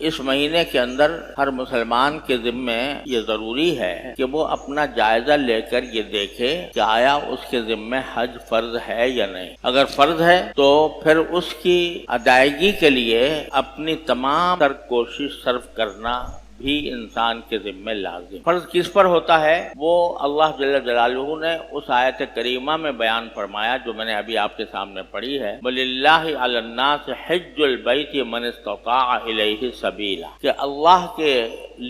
اس مہینے کے اندر ہر مسلمان کے ذمے یہ ضروری ہے کہ وہ اپنا جائزہ لے کر یہ دیکھے کہ آیا اس کے ذمے حج فرض ہے یا نہیں۔ اگر فرض ہے تو پھر اس کی ادائیگی کے لیے اپنی تمام تر کوشش صرف کرنا بھی انسان کے ذمہ لازم۔ فرض کس پر ہوتا ہے وہ اللہ جل جلالہ نے اس آیت کریمہ میں بیان فرمایا جو میں نے ابھی آپ کے سامنے پڑھی ہے، وَلِلَّهِ عَلَى النَّاسِ حِجُّ الْبَيْتِ مَنِ اسْتَطَاعَ إِلَيْهِ سَبِيلًا، کہ اللہ کے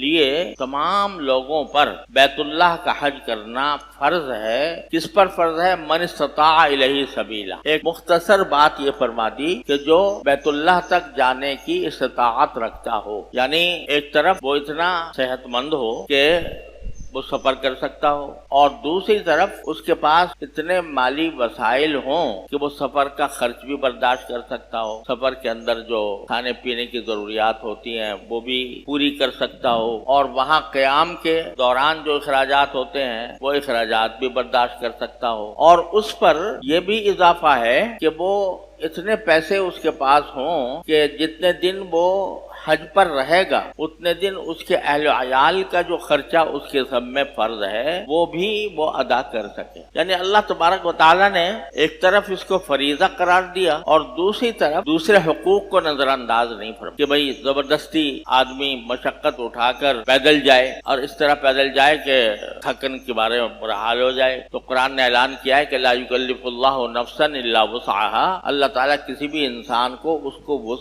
لیے تمام لوگوں پر بیت اللہ کا حج کرنا فرض ہے۔ کس پر فرض ہے؟ من استطاع الیہ سبیلا۔ ایک مختصر بات یہ فرما دی کہ جو بیت اللہ تک جانے کی استطاعت رکھتا ہو، یعنی ایک طرف وہ اتنا صحت مند ہو کہ وہ سفر کر سکتا ہو، اور دوسری طرف اس کے پاس اتنے مالی وسائل ہوں کہ وہ سفر کا خرچ بھی برداشت کر سکتا ہو، سفر کے اندر جو کھانے پینے کی ضروریات ہوتی ہیں وہ بھی پوری کر سکتا ہو، اور وہاں قیام کے دوران جو اخراجات ہوتے ہیں وہ اخراجات بھی برداشت کر سکتا ہو، اور اس پر یہ بھی اضافہ ہے کہ وہ اتنے پیسے اس کے پاس ہوں کہ جتنے دن وہ حج پر رہے گا اتنے دن اس کے اہل و عیال کا جو خرچہ اس کے سب میں فرض ہے وہ بھی وہ ادا کر سکے۔ یعنی اللہ تبارک و تعالیٰ نے ایک طرف اس کو فریضہ قرار دیا اور دوسری طرف دوسرے حقوق کو نظر انداز نہیں فرمایا کہ بھئی زبردستی آدمی مشقت اٹھا کر پیدل جائے اور اس طرح پیدل جائے کہ تھکن کے بارے میں برا حال ہو جائے۔ تو قرآن نے اعلان کیا ہے کہ لا یکلف اللہ نفسا الا وسعها، اللہ تعالیٰ کسی بھی انسان کو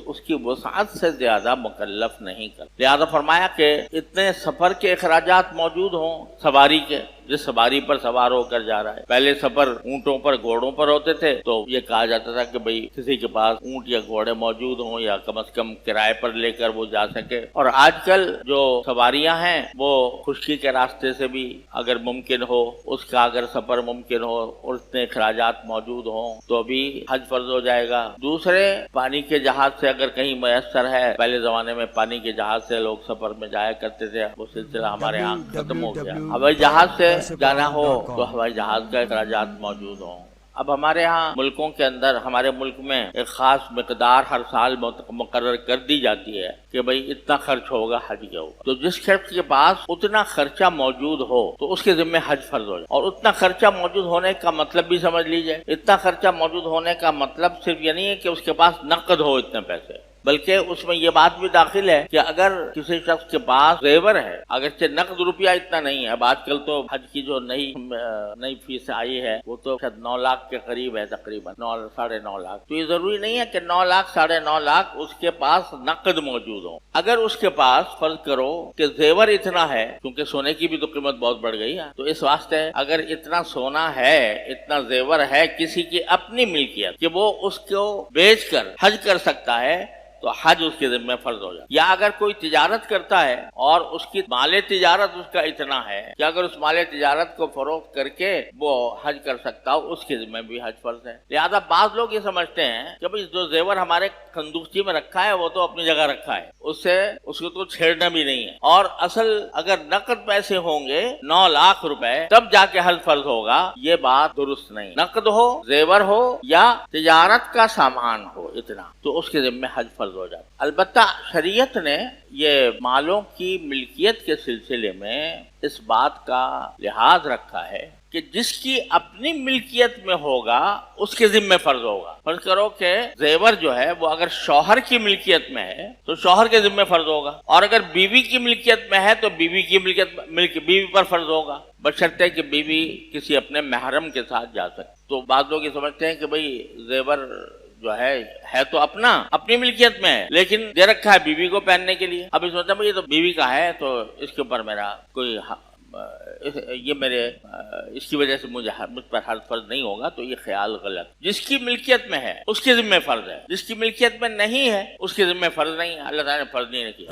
اس کی وسعت سے زیادہ مکلف نہیں کر، لہذا فرمایا کہ اتنے سفر کے اخراجات موجود ہوں سواری کے، جس سواری پر سوار ہو کر جا رہا ہے۔ پہلے سفر اونٹوں پر گھوڑوں پر ہوتے تھے تو یہ کہا جاتا تھا کہ بھئی کسی کے پاس اونٹ یا گھوڑے موجود ہوں یا کم از کم کرائے پر لے کر وہ جا سکے، اور آج کل جو سواریاں ہیں وہ خشکی کے راستے سے بھی اگر ممکن ہو، اس کا اگر سفر ممکن ہو اور اتنے اخراجات موجود ہوں تو بھی حج فرض ہو جائے گا۔ دوسرے پانی کے جہاز سے اگر کہیں میسر ہے، پہلے زمانے میں پانی کے جہاز سے لوگ سفر میں جایا کرتے تھے، وہ سلسلہ ہمارے یہاں ختم ہو گیا۔ ہوائی جہاز سے جانا ہو تو ہوائی جہاز کا اخراجات موجود ہوں۔ اب ہمارے ہاں ملکوں کے اندر، ہمارے ملک میں ایک خاص مقدار ہر سال مقرر کر دی جاتی ہے کہ بھئی اتنا خرچ ہوگا حج کے اوپر، تو جس شخص کے پاس اتنا خرچہ موجود ہو تو اس کے ذمہ حج فرض ہو جائے۔ اور اتنا خرچہ موجود ہونے کا مطلب بھی سمجھ لیجئے، اتنا خرچہ موجود ہونے کا مطلب صرف یہ نہیں ہے کہ اس کے پاس نقد ہو اتنے پیسے، بلکہ اس میں یہ بات بھی داخل ہے کہ اگر کسی شخص کے پاس زیور ہے، اگرچہ نقد روپیہ اتنا نہیں ہے، اب آج کل تو حج کی جو نئی فیس آئی ہے وہ تو شاید 9 لاکھ کے قریب ہے، تقریباً 9.5 لاکھ، تو یہ ضروری نہیں ہے کہ 9 لاکھ 9.5 لاکھ اس کے پاس نقد موجود ہو۔ اگر اس کے پاس فرض کرو کہ زیور اتنا ہے، کیونکہ سونے کی بھی تو قیمت بہت بڑھ گئی ہے، تو اس واسطے اگر اتنا سونا ہے، اتنا زیور ہے کسی کی اپنی ملکیت کہ وہ اس کو بیچ کر حج کر سکتا ہے تو حج اس کے ذمہ فرض ہو جاتا ہے۔ یا اگر کوئی تجارت کرتا ہے اور اس کی مال تجارت اس کا اتنا ہے کہ اگر اس مال تجارت کو فروخت کر کے وہ حج کر سکتا ہو، اس کے ذمہ بھی حج فرض ہے۔ لہذا بعض لوگ یہ سمجھتے ہیں کہ بھئی جو زیور ہمارے صندوقچی میں رکھا ہے وہ تو اپنی جگہ رکھا ہے، اس کو تو چھیڑنا بھی نہیں ہے، اور اصل اگر نقد پیسے ہوں گے 9 لاکھ روپے تب جا کے حج فرض ہوگا، یہ بات درست نہیں۔ نقد ہو، زیور ہو یا تجارت کا سامان ہو اتنا تو اس کے ذمہ حج فرض ہو جاتا۔ البتہ شریعت نے یہ مالوں کی ملکیت کے سلسلے میں اس بات کا لحاظ رکھا ہے کہ جس کی اپنی ملکیت میں ہوگا اس کے ذمہ فرض ہوگا۔ فرض کرو کہ زیور جو ہے وہ اگر شوہر کی ملکیت میں ہے تو شوہر کے ذمہ فرض ہوگا، اور اگر بیوی کی ملکیت میں ہے تو بیوی کی ملکیت بیوی پر فرض ہوگا، بشرطے کہ بیوی کسی اپنے محرم کے ساتھ جا سکے۔ تو بعض لوگ یہ سمجھتے ہیں کہ بھئی زیور جو ہے تو اپنی ملکیت میں ہے لیکن دے رکھا ہے بیوی کو پہننے کے لیے۔ اب سوچتا ہے یہ تو بیوی کا ہے تو اس کے اوپر میرا کوئی اس کی وجہ سے مجھ پر حج فرض نہیں ہوگا، تو یہ خیال غلط۔ جس کی ملکیت میں ہے اس کے ذمہ فرض ہے، جس کی ملکیت میں نہیں ہے اس کے ذمہ فرض نہیں ہے، اللہ تعالیٰ نے فرض نہیں کیا۔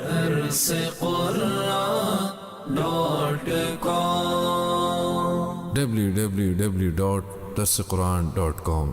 www.darsequran.com